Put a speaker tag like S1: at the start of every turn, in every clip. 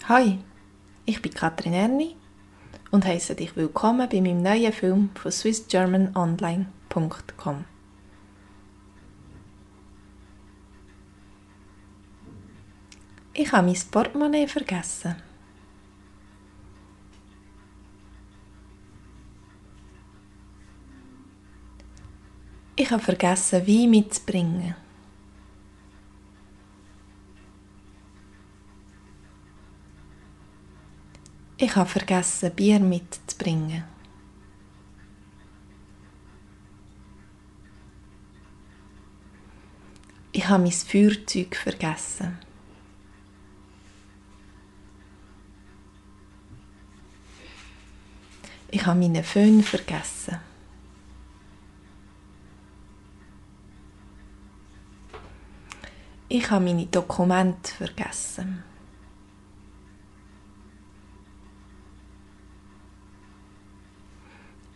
S1: Hi, ich bin Katrin Erni und heiße dich willkommen bei meinem neuen Film von swissgermanonline.com. Ich habe mein Portemonnaie vergessen. Ich habe vergessen, Wein mitzubringen. Ich habe vergessen, Bier mitzubringen. Ich habe mein Feuerzeug vergessen. Ich habe meinen Föhn vergessen. Ich habe meine Dokumente vergessen.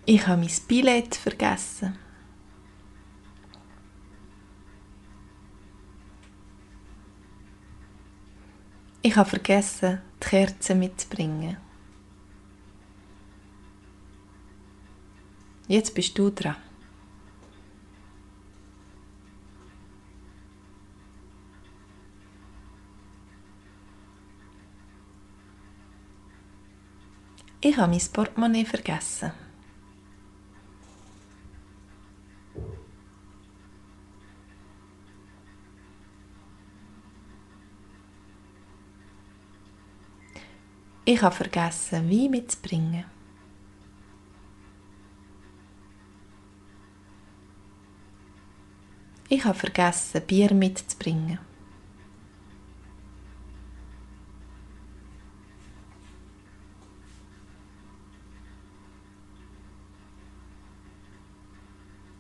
S1: Ich habe mein Billett vergessen. Ich habe vergessen, die Kerzen mitzubringen. Jetzt bist du dran. Ich habe mein Portemonnaie vergessen. Ich habe vergessen, Wein mitzubringen. Ich habe vergessen, Bier mitzubringen.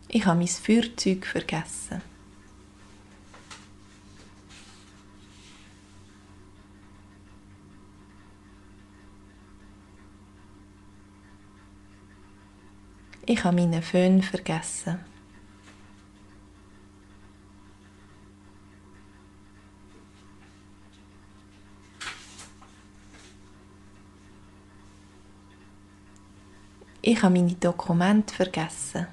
S1: Ich habe mein Feuerzeug vergessen. Ich habe meinen Föhn vergessen. Ich habe meine Dokumente vergessen.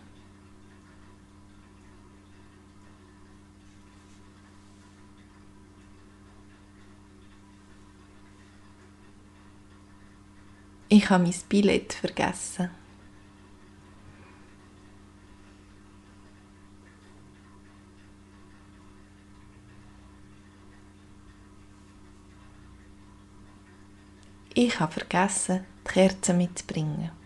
S1: Ich habe mein Billett vergessen. Ich habe vergessen, die Kerzen mitzubringen.